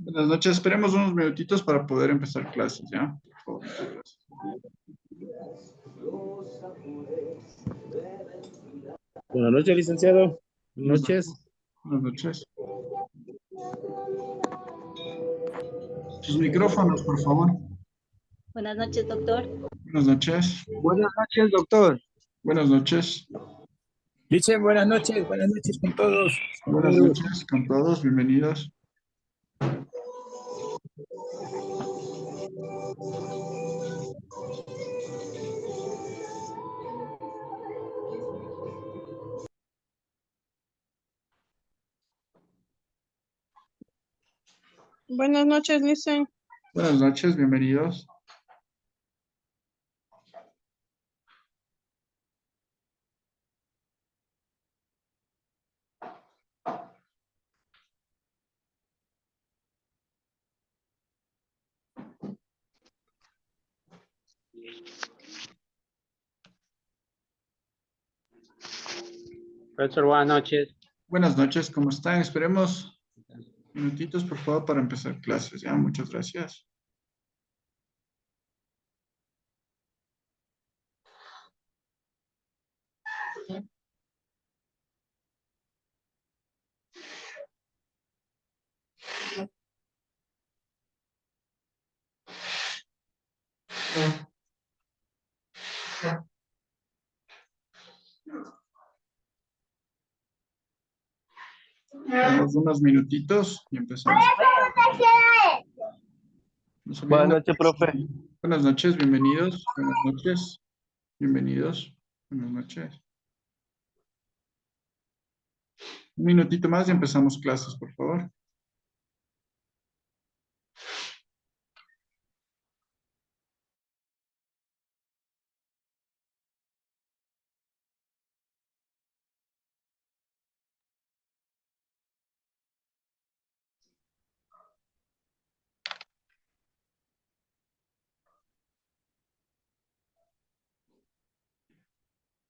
Buenas noches, esperemos unos minutitos para poder empezar clases, ¿ya? Por favor, muchas gracias. Buenas noches, licenciado. Buenas noches. Buenas noches. Sus micrófonos, por favor. Buenas noches, doctor. Buenas noches. Buenas noches, doctor. Buenas noches. Licen, buenas noches con todos. Buenas noches con todos, bienvenidos. Buenas noches, Licen. Buenas noches, bienvenidos. Profesor, buenas noches. Buenas noches, ¿cómo están? Esperemos minutitos, por favor, para empezar clases, ¿ya? Muchas gracias. Damos unos minutitos y empezamos. Buenas noches, profe. Buenas noches, bienvenidos. Buenas noches, bienvenidos. Buenas noches. Un minutito más y empezamos clases, por favor.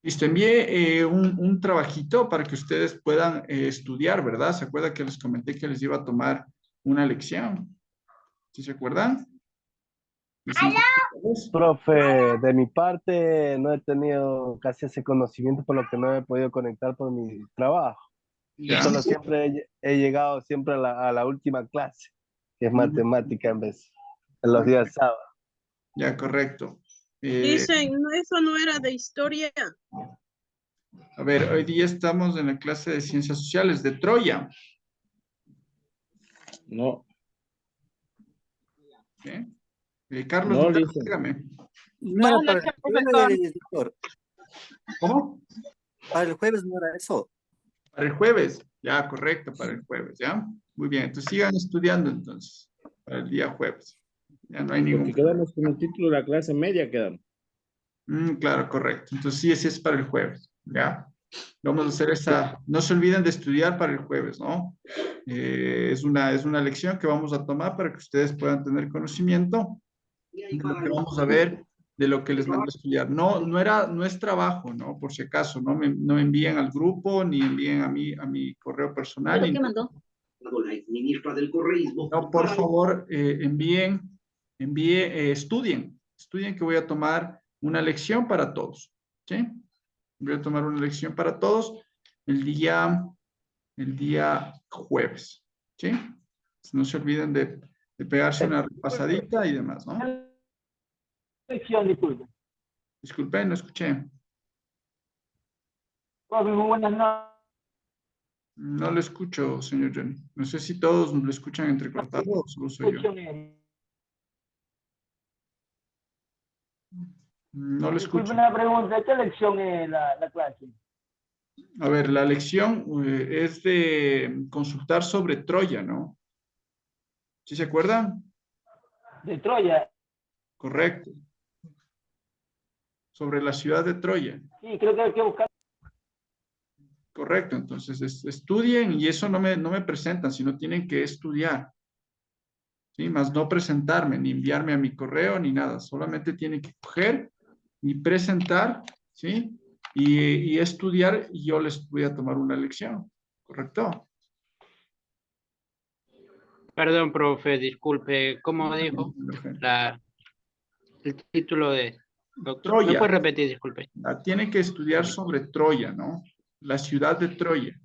Listo, envié un trabajito para que ustedes puedan estudiar, ¿verdad? ¿Se acuerdan que les comenté que les iba a tomar una lección? ¿Sí se acuerdan? Profe, de mi parte no he tenido casi ese conocimiento por lo que no he podido conectar por mi trabajo. Ya. Solo siempre he llegado siempre a la última clase, que es matemática en vez, en los días sábados. Ya, correcto. Licen, no, eso no era de historia. A ver, hoy día estamos en la clase de Ciencias Sociales de Troya. No, ¿Sí? Carlos, no, Morales, Licen. dígame. No, Para no, el jueves, doctor. ¿Cómo? Para el jueves no era eso. Para el jueves. Ya, correcto, para el jueves, ¿ya? Muy bien, entonces sigan estudiando entonces, para el día jueves. Ya no hay ningún Porque problema. quedamos con el título de la clase media, quedamos. Claro, correcto. Entonces sí, ese es para el jueves, ¿ya? Vamos a hacer esa, no se olviden de estudiar para el jueves, ¿no? Es una lección que vamos a tomar para que ustedes puedan tener conocimiento de lo que vamos a ver, de lo que les mando a estudiar. No es trabajo, ¿no? Por si acaso, no me envíen al grupo, ni envíen a mi correo personal. ¿Pero qué mandó? No, por favor, estudien que voy a tomar una lección para todos, ¿sí? Voy a tomar una lección para todos el día jueves, ¿sí? No se olviden de pegarse una repasadita y demás, ¿no? Lección, disculpe. Disculpen, no escuché. Profe, muy buenas noches. No lo escucho, señor Johnny. No sé si todos lo escuchan entrecortado o solo soy yo. No lo escucho. Disculpe una pregunta, ¿qué lección es la clase? A ver, la lección es de consultar sobre Troya, ¿no? ¿Sí se acuerdan? De Troya. Correcto. Sobre la ciudad de Troya. Sí, creo que hay que buscar. Correcto, entonces estudien y eso no me presentan, sino tienen que estudiar. ¿Sí? Más no presentarme, ni enviarme a mi correo, ni nada. Solamente tienen que coger y presentar, ¿sí? Y estudiar y yo les voy a tomar una lección. ¿Correcto? Perdón, profe, disculpe, ¿cómo dijo el título de doctor? ¿Me Troya. puede repetir, disculpe? Tiene que estudiar sobre Troya, ¿no? La ciudad de Troya.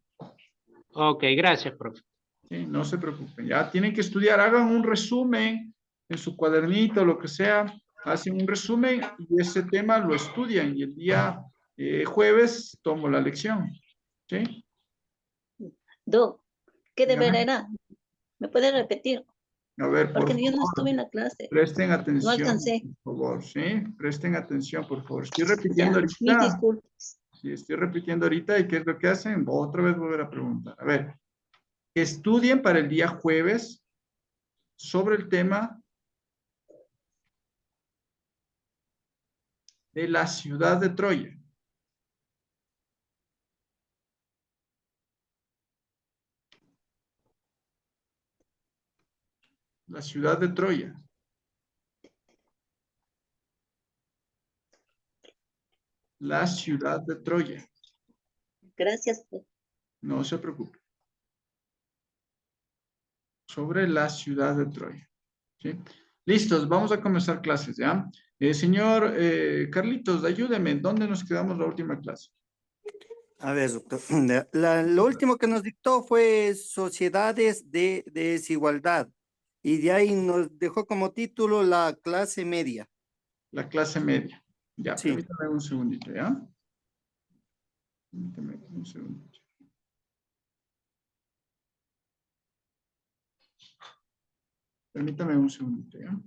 Ok, gracias, profe. Sí, no se preocupen, ya tienen que estudiar, hagan un resumen en su cuadernito, lo que sea, hacen un resumen y ese tema lo estudian y el día jueves tomo la lección. ¿Sí? Doc, ¿qué deber Dígame. era? ¿Me puede repetir? A ver, por Porque yo no favor, estuve en la clase. presten No atención, alcancé. por favor, ¿sí? Presten atención, por favor. Estoy repitiendo Ya, mis ahorita. disculpas. Sí, estoy repitiendo ahorita y ¿qué es lo que hacen? Otra vez volver a preguntar. A ver, estudien para el día jueves sobre el tema de la ciudad de Troya. La ciudad de Troya. La ciudad de Troya. Gracias. No se preocupe. Sobre la ciudad de Troya. ¿Sí? Listos, vamos a comenzar clases, ¿ya? Señor Carlitos, ayúdeme. ¿Dónde nos quedamos la última clase? A ver, doctor. Lo último que nos dictó fue sociedades de desigualdad. Y de ahí nos dejó como título la clase media. La clase media. Ya, Sí. permítame un segundito, ¿ya? Permítame un segundito. Permítame un segundito, ¿ya?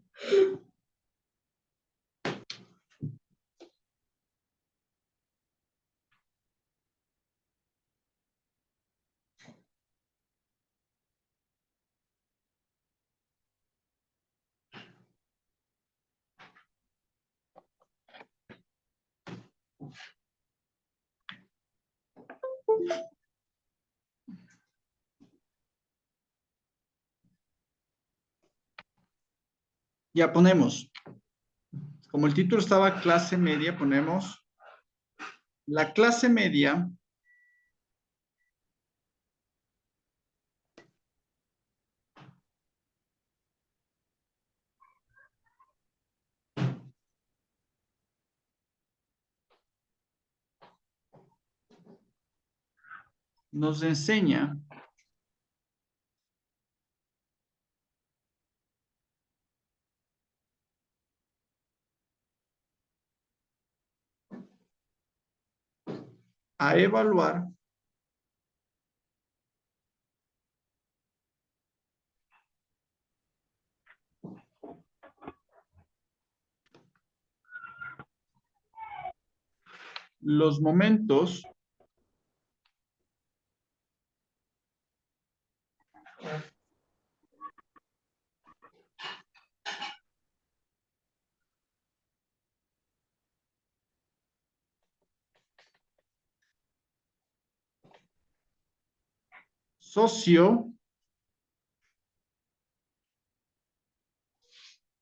Ya ponemos. Como el título estaba clase media, ponemos la clase media nos enseña a evaluar los momentos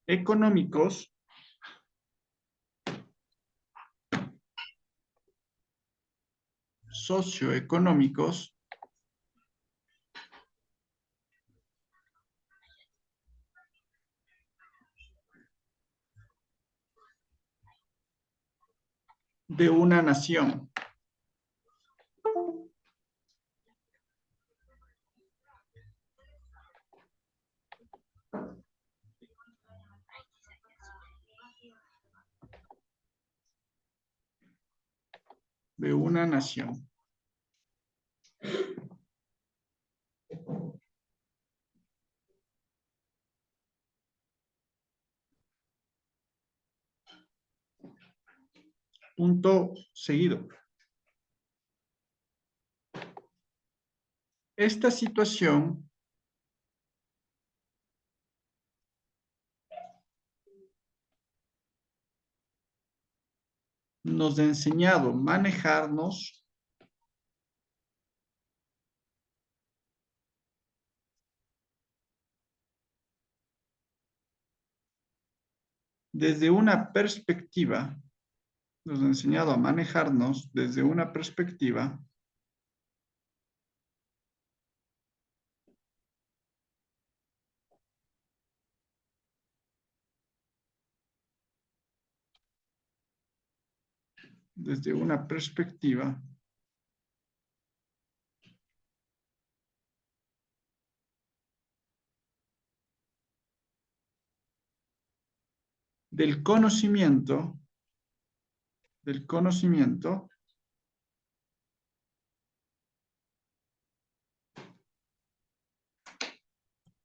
socioeconómicos socioeconómicos de una nación. De una nación. Punto seguido. Esta situación nos ha enseñado a manejarnos desde una perspectiva, nos ha enseñado a manejarnos desde una perspectiva desde una perspectiva del conocimiento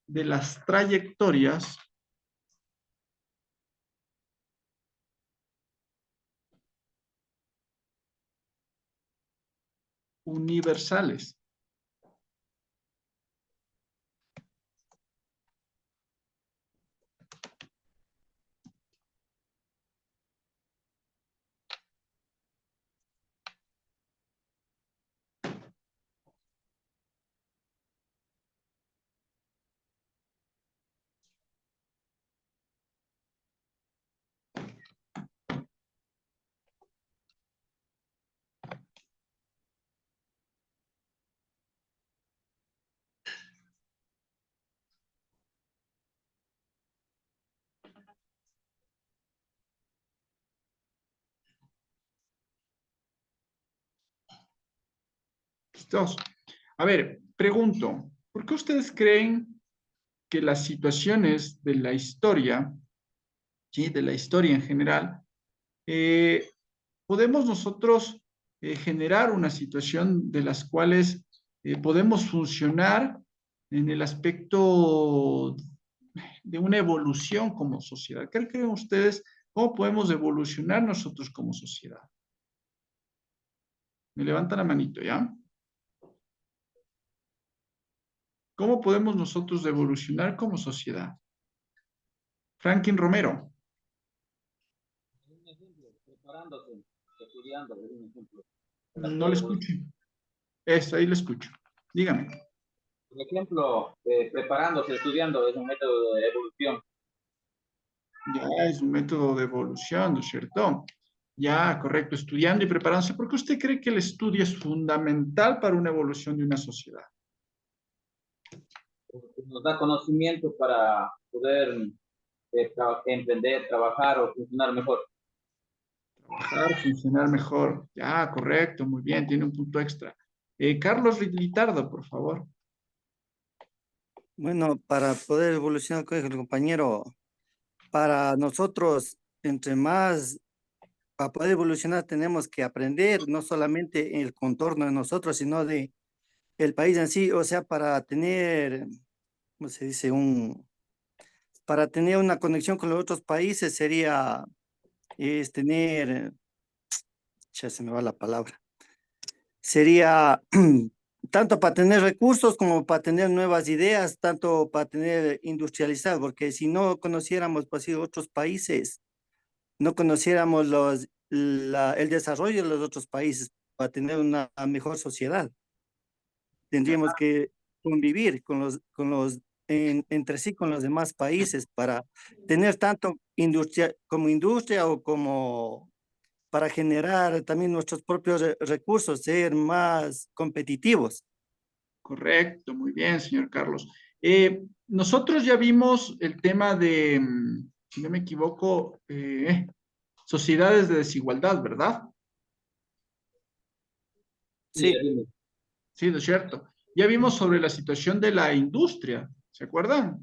de las trayectorias universales. ¿Listos? A ver, pregunto, ¿por qué ustedes creen que las situaciones de la historia, ¿sí? De la historia en general, podemos nosotros generar una situación de las cuales podemos funcionar en el aspecto de una evolución como sociedad? ¿Qué creen ustedes? ¿Cómo podemos evolucionar nosotros como sociedad? Me levanta la manito, ¿ya? ¿Cómo podemos nosotros evolucionar como sociedad? Franklin Romero. Preparándose, estudiando, es un ejemplo. No le escucho. Eso, ahí le escucho. Dígame. Por ejemplo, preparándose, estudiando, es un método de evolución. Ya es un método de evolución, ¿no es cierto? Ya, correcto, estudiando y preparándose. ¿Por qué usted cree que el estudio es fundamental para una evolución de una sociedad? Nos da conocimiento para poder emprender, trabajar o funcionar mejor. Trabajar, funcionar mejor. Ya, correcto, muy bien, tiene un punto extra. Carlos Litardo, por favor. Bueno, para poder evolucionar con el compañero, para nosotros, entre más, para poder evolucionar tenemos que aprender no solamente el contorno de nosotros, sino de el país en sí, o sea, para tener, ¿cómo se dice? Para tener una conexión con los otros países sería, es tener, ya se me va la palabra, sería tanto para tener recursos como para tener nuevas ideas, tanto para tener industrializado, porque si no conociéramos pues, sí, otros países, no conociéramos el desarrollo de los otros países para tener una mejor sociedad. Tendríamos que convivir entre sí con los demás países para tener tanto industria o como para generar también nuestros propios recursos, ser más competitivos. Correcto, muy bien, señor Carlos. Nosotros ya vimos el tema de, si no me equivoco, sociedades de desigualdad, ¿verdad? Sí, Sí, Sí, ¿no es cierto? Ya vimos sobre la situación de la industria, ¿se acuerdan?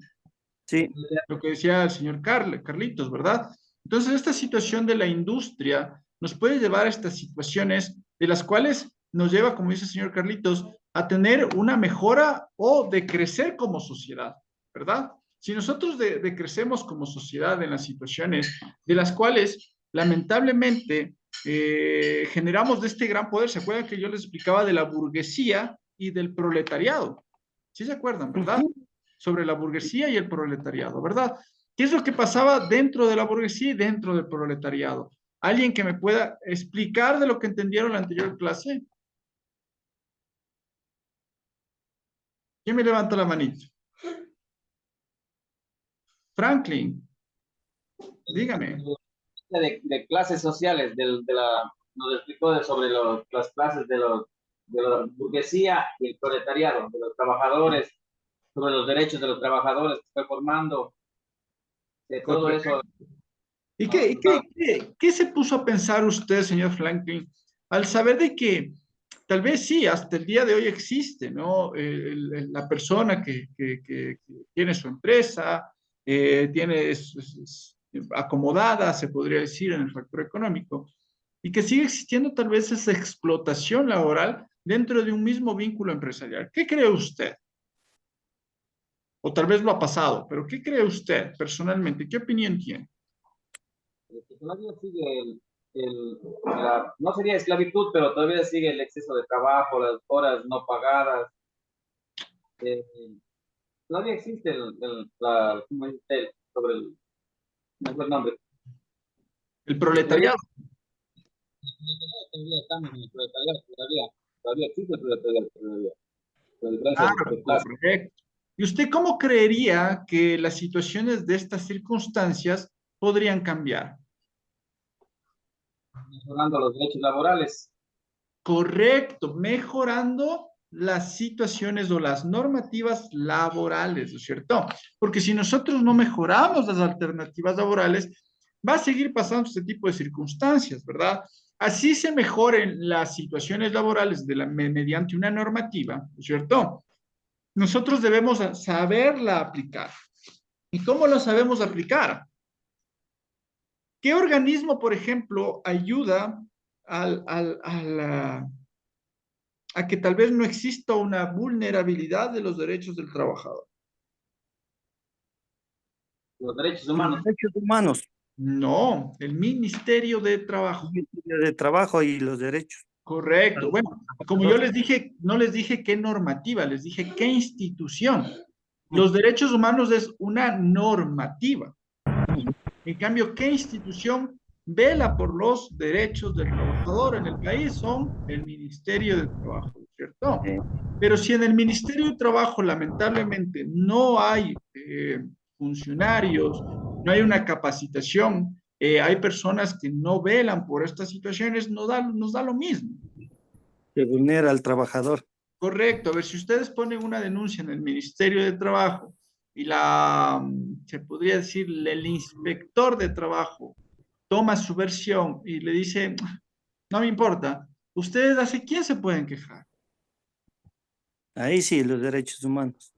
sí, Lo que decía el señor Carlitos, ¿verdad? Entonces, esta situación de la industria nos puede llevar a estas situaciones de las cuales nos lleva, como dice el señor Carlitos, a tener una mejora o de crecer como sociedad, ¿verdad? Si nosotros decrecemos como sociedad en las situaciones de las cuales lamentablemente generamos de este gran poder, ¿se acuerdan que yo les explicaba de la burguesía y del proletariado? ¿Sí se acuerdan, verdad? Sobre la burguesía y el proletariado, ¿verdad? ¿Qué es lo que pasaba dentro de la burguesía y dentro del proletariado? ¿Alguien que me pueda explicar de lo que entendieron en la anterior clase? ¿Quién me levanta la manita? Franklin, dígame. de clases sociales, nos explicó sobre las clases de la burguesía y el proletariado, de los trabajadores, sobre los derechos de los trabajadores que está formando, de todo Correcto. eso. ¿Y qué se puso a pensar usted, señor Franklin, al saber de que tal vez sí, hasta el día de hoy existe, ¿no? La persona que tiene su empresa, tiene, es acomodada, se podría decir, en el factor económico, y que sigue existiendo tal vez esa explotación laboral dentro de un mismo vínculo empresarial. ¿Qué cree usted? O tal vez lo ha pasado, pero ¿qué cree usted personalmente? ¿Qué opinión tiene? Que todavía sigue no sería esclavitud, pero todavía sigue el exceso de trabajo, las horas no pagadas. eh, Todavía existe ¿cómo dice usted? Sobre no es el nombre. El Todavía, proletariado. todavía estamos en el proletariado, todavía existe el proletariado, todavía. La diferencia Claro, de clase. correcto. ¿Y usted cómo creería que las situaciones de estas circunstancias podrían cambiar? Mejorando los derechos laborales. Correcto, mejorando las situaciones o las normativas laborales, ¿no es cierto? Porque si nosotros no mejoramos las alternativas laborales, va a seguir pasando este tipo de circunstancias, ¿verdad? Así se mejoren las situaciones laborales mediante una normativa, ¿no es cierto? Nosotros debemos saberla aplicar. ¿Y cómo la sabemos aplicar? ¿Qué organismo, por ejemplo, ayuda a que tal vez no exista una vulnerabilidad de los derechos del trabajador? Los derechos Los humanos. derechos humanos, No, el Ministerio de Trabajo. de trabajo y los derechos. Correcto. Bueno, como yo les dije, no les dije qué normativa, les dije qué institución. Los derechos humanos es una normativa. En cambio, ¿qué institución vela por los derechos del trabajador en el país? Son el Ministerio de Trabajo, ¿cierto? Pero si en el Ministerio de Trabajo lamentablemente no hay funcionarios, no hay una capacitación, hay personas que no velan por estas situaciones, nos da lo mismo. Se vulnera al trabajador. Correcto. A ver, si ustedes ponen una denuncia en el Ministerio de Trabajo y se podría decir, el inspector de trabajo toma su versión y le dice, no me importa, ustedes hacia quién se pueden quejar. Ahí sí, los derechos humanos.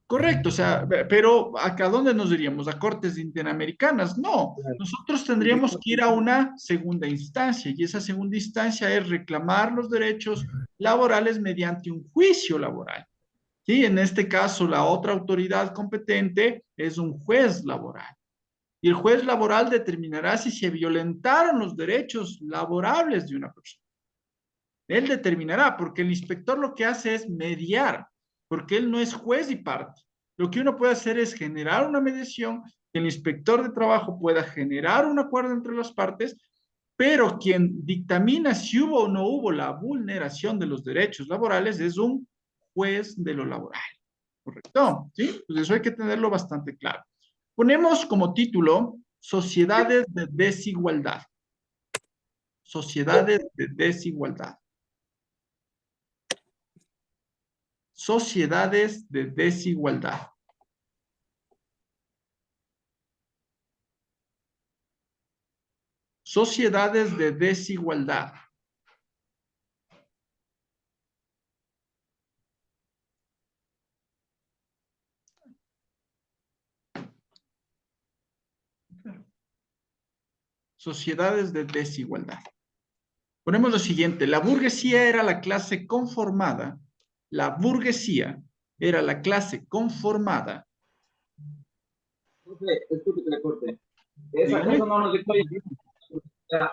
Correcto, o sea, pero ¿acá dónde nos diríamos? ¿A cortes interamericanas? No, nosotros tendríamos que ir a una segunda instancia y esa segunda instancia es reclamar los derechos laborales mediante un juicio laboral. Sí, en este caso, la otra autoridad competente es un juez laboral. Y el juez laboral determinará si se violentaron los derechos laborables de una persona. Él determinará, porque el inspector lo que hace es mediar, porque él no es juez y parte. Lo que uno puede hacer es generar una mediación, que el inspector de trabajo pueda generar un acuerdo entre las partes, pero quien dictamina si hubo o no hubo la vulneración de los derechos laborales es un juez de lo laboral. ¿Correcto? ¿Sí? Pues eso hay que tenerlo bastante claro. Ponemos como título Sociedades de Desigualdad. Sociedades de Desigualdad. Sociedades de Desigualdad. Sociedades de Desigualdad. Sociedades de desigualdad. Ponemos lo siguiente, la burguesía era la clase conformada, la burguesía era la clase conformada. Escuche que le corte. Dígame. Eso no nos dictó era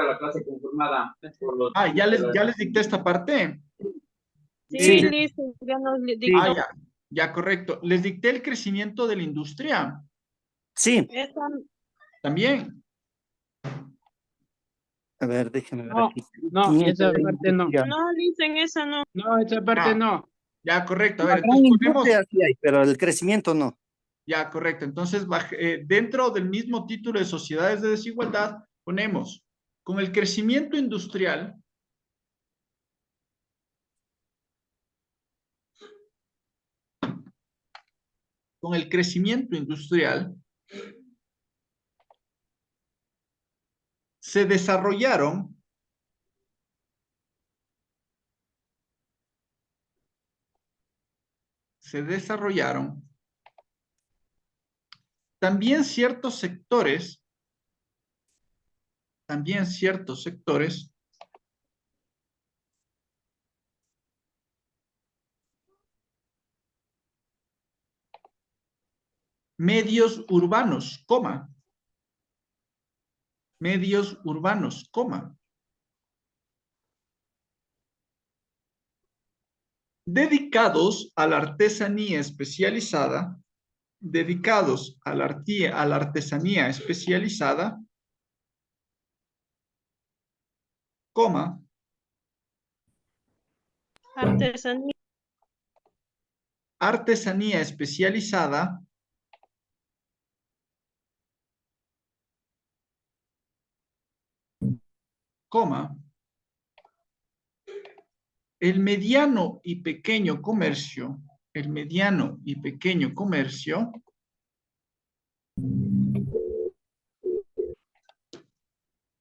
la clase conformada por los... Ya les dicté esta parte. Sí, listo, ya nos dictó. Ya, correcto. Les dicté el crecimiento de la industria. Sí. Esa, También. A ver, déjenme ver No, aquí. no, esa parte no. no, dicen esa no. No, esa parte no. Ya, correcto. A La ver, gran entonces ponemos... industria sí hay, pero el crecimiento no. Ya, correcto. Entonces, dentro del mismo título de Sociedades de Desigualdad, ponemos, con el crecimiento industrial, se desarrollaron también ciertos sectores medios urbanos, dedicados a la artesanía especializada, coma, Artesanía. artesanía especializada, coma, el mediano y pequeño comercio, el mediano y pequeño comercio,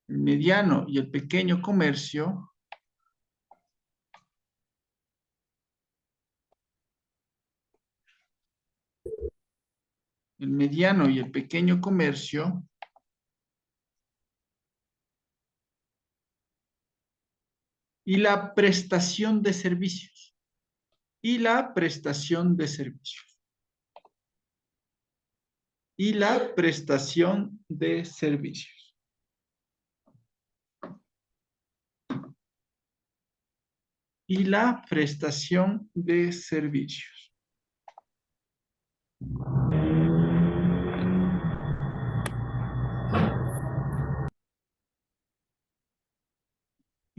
el mediano y el pequeño comercio, el mediano y el pequeño comercio, y la prestación de servicios, y la prestación de servicios, y la prestación de servicios. Y la prestación de servicios.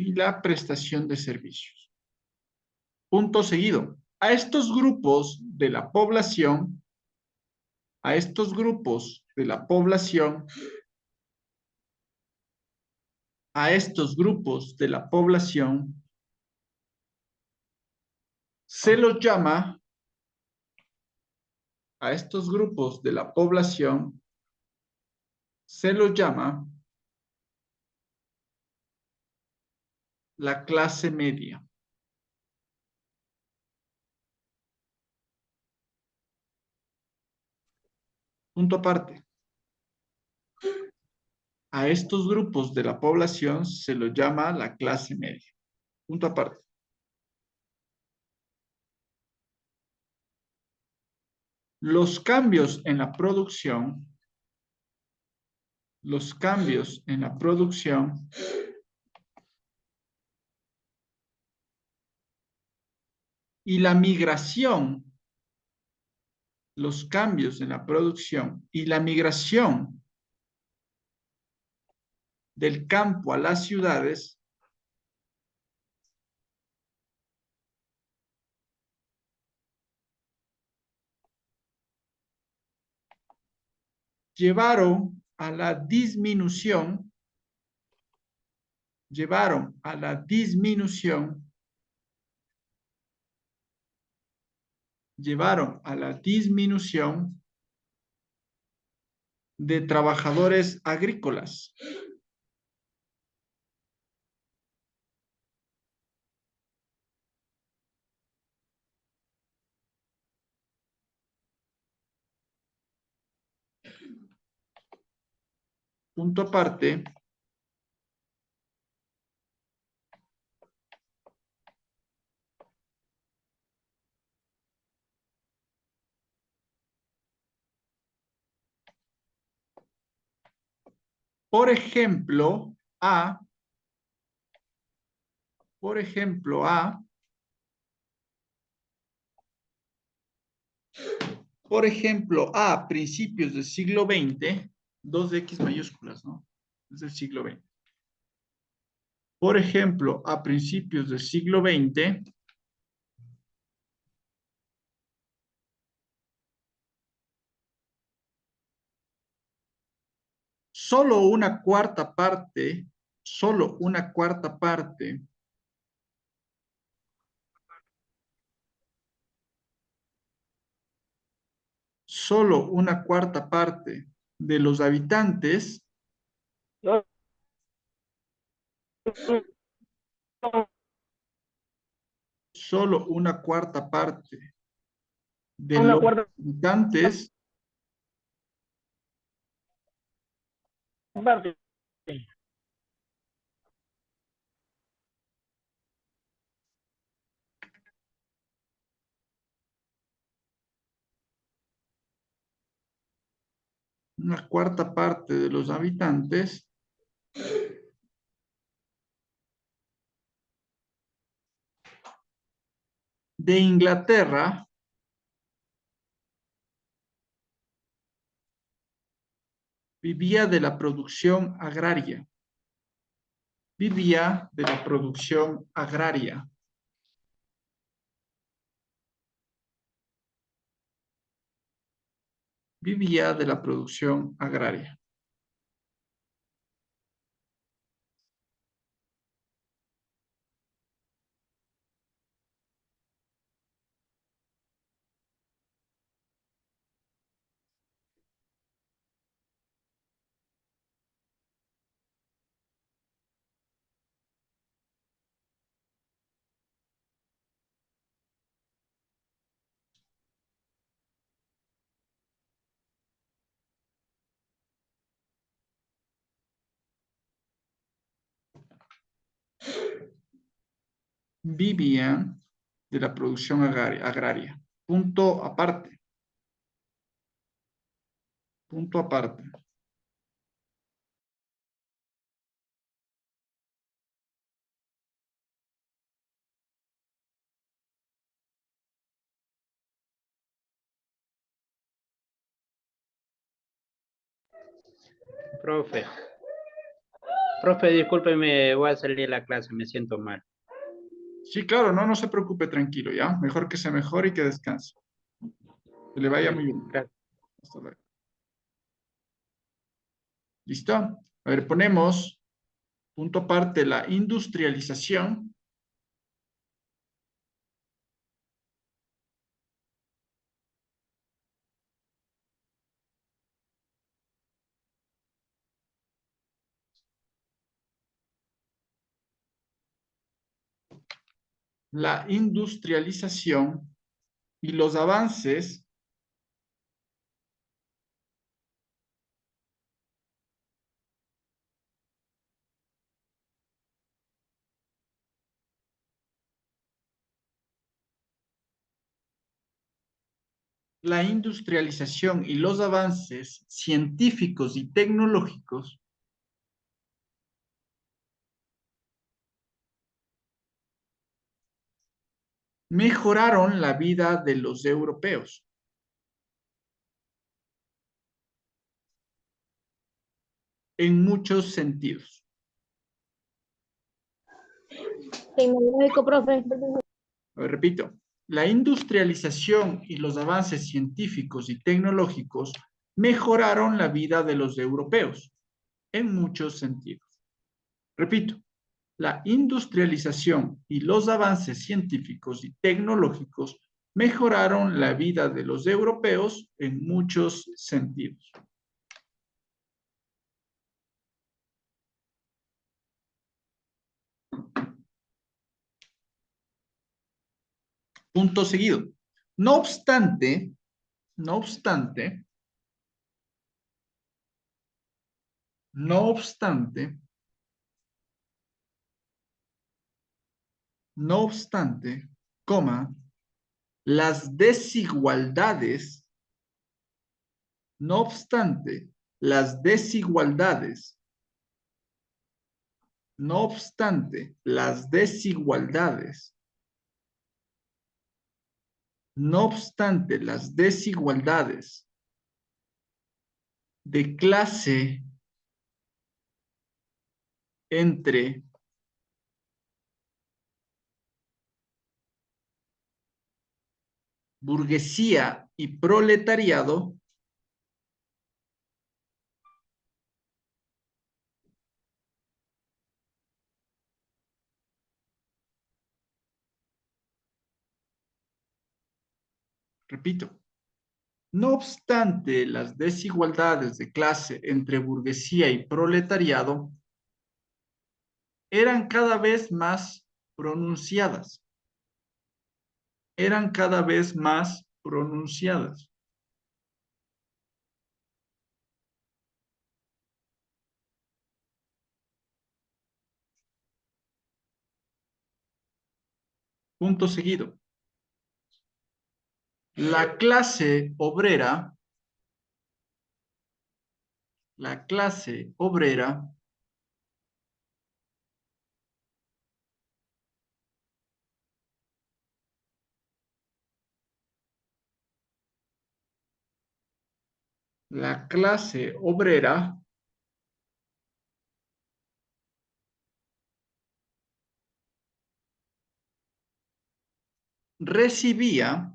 Y la prestación de servicios. Punto seguido. A estos grupos de la población, se los llama, la clase media. Punto aparte. A estos grupos de la población se los llama la clase media. Punto aparte. Los cambios en la producción, y la migración, del campo a las ciudades llevaron a la disminución de trabajadores agrícolas. Punto aparte. Por ejemplo, A principios del siglo XX, 2X mayúsculas, ¿no? Es del siglo XX. Por ejemplo, a principios del siglo XX, solo una cuarta parte de los habitantes Solo una cuarta parte de Una los cuarta habitantes, parte. una cuarta parte de los habitantes de Inglaterra vivía de la producción agraria. Vivía de la producción agraria. Vivía de la producción agraria. Vivían de la producción agraria. Punto aparte. Punto aparte. Profe. Profe, discúlpeme, voy a salir de la clase, me siento mal. Sí, claro, no se preocupe, tranquilo, ¿ya? Mejor que se mejore y que descanse. Que le vaya muy bien. Gracias. Hasta luego. ¿Listo? A ver, ponemos punto aparte la industrialización. La industrialización y los avances la industrialización y los avances científicos y tecnológicos mejoraron la vida de los europeos. En muchos sentidos. Tecnológico, profe. A ver, repito, la industrialización y los avances científicos y tecnológicos mejoraron la vida de los europeos en muchos sentidos. Repito, la industrialización y los avances científicos y tecnológicos mejoraron la vida de los europeos en muchos sentidos. Punto seguido. No obstante, no obstante, no obstante, no obstante, coma, las desigualdades, no obstante, las desigualdades, no obstante, las desigualdades, no obstante, las desigualdades de clase entre burguesía y proletariado repito, no obstante las desigualdades de clase entre burguesía y proletariado eran cada vez más pronunciadas. Eran cada vez más pronunciadas. Punto seguido. La clase obrera la clase obrera recibía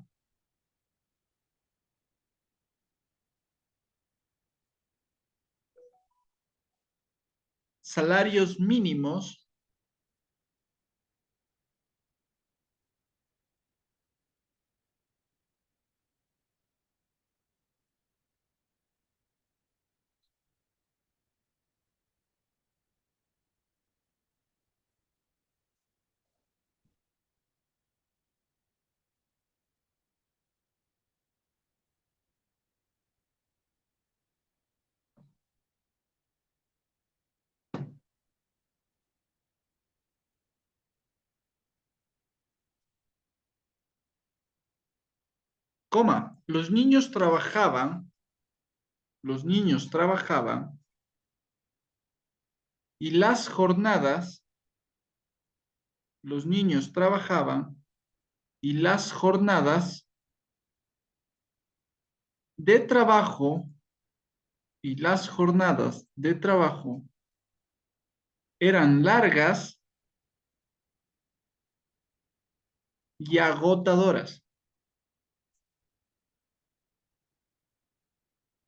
salarios mínimos coma, los niños trabajaban y las jornadas, los niños trabajaban y las jornadas de trabajo eran largas y agotadoras.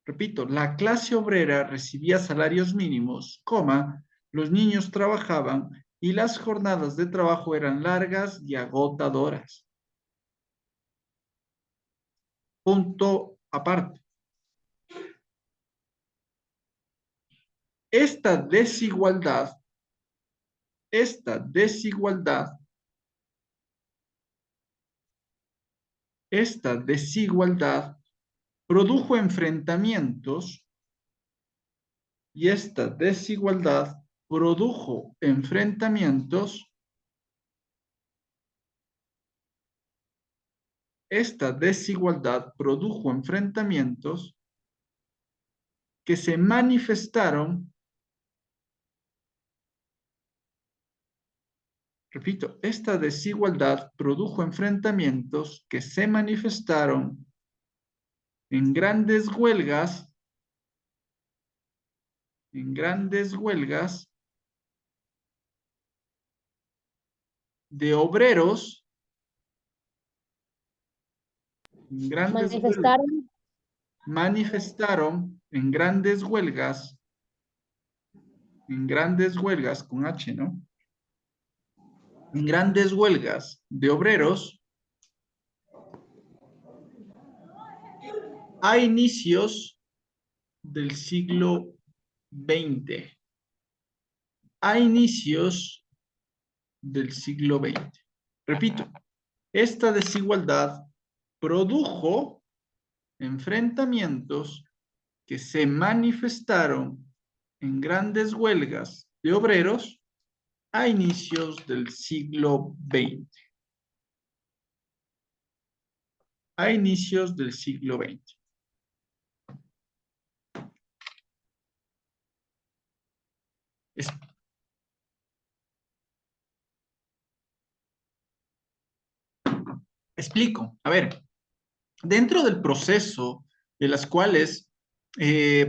Repito, la clase obrera recibía salarios mínimos, coma, los niños trabajaban y las jornadas de trabajo eran largas y agotadoras. Punto aparte. Esta desigualdad produjo enfrentamientos y esta desigualdad produjo enfrentamientos que se manifestaron, repito, esta desigualdad produjo enfrentamientos que se manifestaron en grandes huelgas de obreros, manifestaron en grandes huelgas con H, ¿no? En grandes huelgas de obreros a inicios del siglo XX. A inicios del siglo XX. Repito, esta desigualdad produjo enfrentamientos que se manifestaron en grandes huelgas de obreros a inicios del siglo XX. A inicios del siglo XX. Explico. A ver, dentro del proceso de las cuales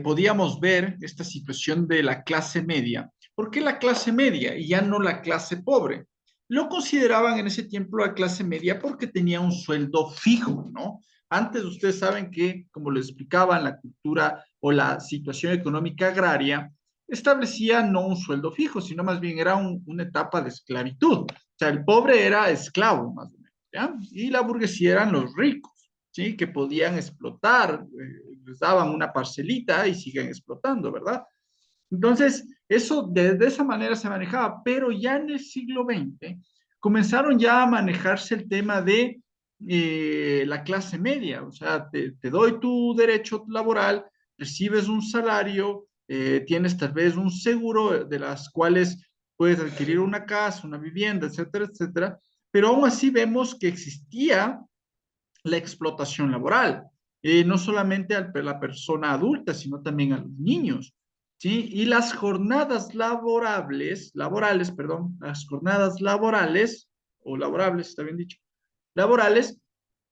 podíamos ver esta situación de la clase media. ¿Por qué la clase media y ya no la clase pobre? Lo consideraban en ese tiempo la clase media porque tenía un sueldo fijo, ¿no? Antes ustedes saben que, como les explicaba, la cultura o la situación económica agraria establecía no un sueldo fijo, sino más bien era una etapa de esclavitud. O sea, el pobre era esclavo, más o menos, ¿ya? Y la burguesía eran los ricos. ¿Sí? Que podían explotar, les daban una parcelita y siguen explotando, ¿verdad? Entonces, eso de esa manera se manejaba, pero ya en el siglo XX comenzaron ya a manejarse el tema de la clase media, o sea, te doy tu derecho laboral, recibes un salario, tienes tal vez un seguro de las cuales puedes adquirir una casa, una vivienda, etcétera, etcétera, pero aún así vemos que existía la explotación laboral, no solamente a la persona adulta, sino también a los niños, ¿sí? Y las jornadas perdón, las jornadas laborales, o laborables, está bien dicho, laborales,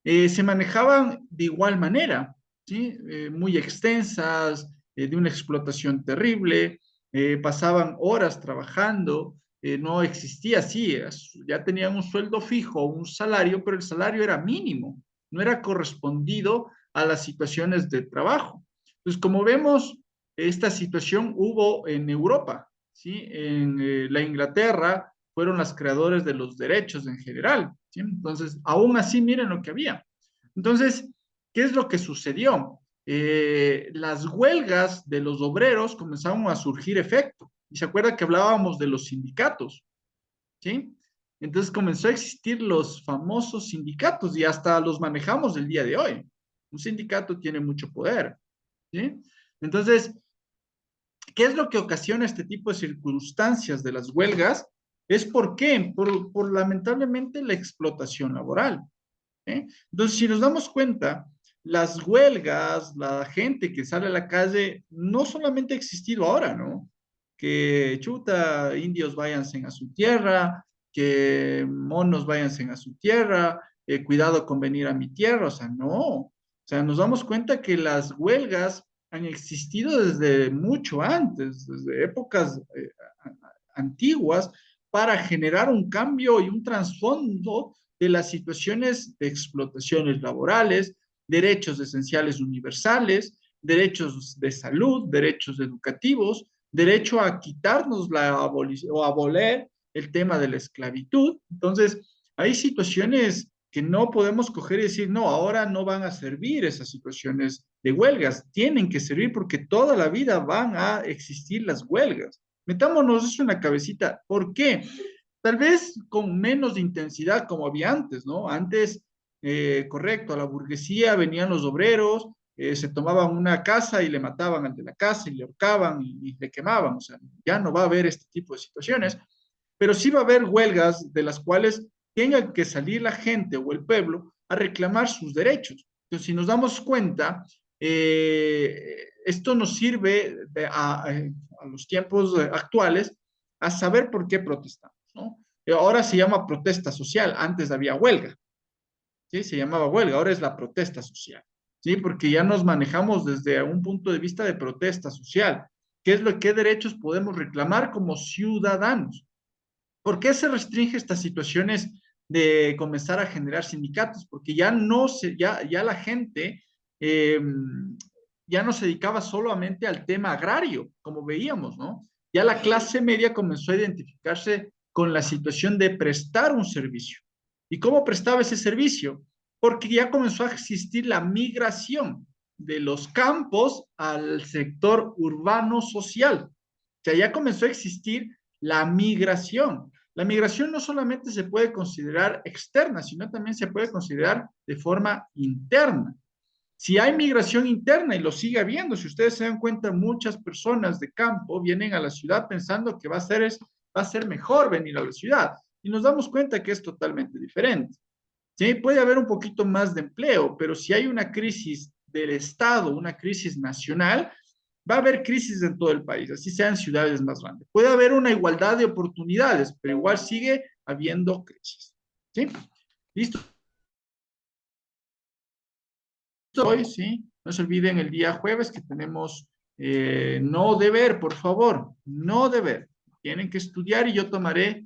se manejaban de igual manera, ¿sí? Muy extensas, de una explotación terrible, pasaban horas trabajando, no existía así, ya tenían un sueldo fijo, un salario, pero el salario era mínimo, no era correspondido a las situaciones de trabajo. Entonces, como vemos, esta situación hubo en Europa, ¿sí? En la Inglaterra fueron las creadores de los derechos en general, ¿sí? Entonces, aún así, miren lo que había. Entonces, ¿qué es lo que sucedió? Las huelgas de los obreros comenzaron a surgir efecto. Y se acuerda que hablábamos de los sindicatos, ¿sí? Entonces comenzó a existir los famosos sindicatos y hasta los manejamos el día de hoy. Un sindicato tiene mucho poder, ¿sí? Entonces, ¿qué es lo que ocasiona este tipo de circunstancias de las huelgas? ¿Es por qué? Por lamentablemente la explotación laboral. Entonces, si nos damos cuenta, las huelgas, la gente que sale a la calle, no solamente ha existido ahora, ¿no? Que chuta, indios váyanse a su tierra, que monos váyanse a su tierra, cuidado con venir a mi tierra, o sea, no. O sea, nos damos cuenta que las huelgas han existido desde mucho antes, desde épocas antiguas, para generar un cambio y un trasfondo de las situaciones de explotaciones laborales, derechos esenciales universales, derechos de salud, derechos educativos, derecho a quitarnos o abolir el tema de la esclavitud. Entonces, hay situaciones que no podemos coger y decir, no, ahora no van a servir esas situaciones de huelgas, tienen que servir porque toda la vida van a existir las huelgas. Metámonos eso en la cabecita. ¿Por qué? Tal vez con menos intensidad como había antes, ¿no? Antes, correcto, a la burguesía venían los obreros, se tomaban una casa y le mataban al de la casa y le ahorcaban y le quemaban. O sea, ya no va a haber este tipo de situaciones, pero sí va a haber huelgas de las cuales tenga que salir la gente o el pueblo a reclamar sus derechos. Entonces, si nos damos cuenta, esto nos sirve a los tiempos actuales a saber por qué protestamos, ¿no? Ahora se llama protesta social, antes había huelga, ¿sí? Se llamaba huelga, ahora es la protesta social, ¿sí? Porque ya nos manejamos desde un punto de vista de protesta social. ¿Qué derechos podemos reclamar como ciudadanos? ¿Por qué se restringe estas situaciones de comenzar a generar sindicatos? Porque ya no se, ya la gente eh, ya no se dedicaba solamente al tema agrario, como veíamos, ¿no? Ya la clase media comenzó a identificarse con la situación de prestar un servicio. ¿Y cómo prestaba ese servicio? Porque ya comenzó a existir la migración de los campos al sector urbano social. O sea, ya comenzó a existir la migración. La migración no solamente se puede considerar externa, sino también se puede considerar de forma interna. Si hay migración interna y lo sigue habiendo, si ustedes se dan cuenta, muchas personas de campo vienen a la ciudad pensando que va a ser mejor venir a la ciudad. Y nos damos cuenta que es totalmente diferente. Sí, puede haber un poquito más de empleo, pero si hay una crisis del Estado, una crisis nacional, va a haber crisis en todo el país, así sean ciudades más grandes. Puede haber una igualdad de oportunidades, pero igual sigue habiendo crisis. ¿Sí? ¿Listo? Hoy, sí. No se olviden el día jueves que tenemos no deber, por favor, no deber. Tienen que estudiar y yo tomaré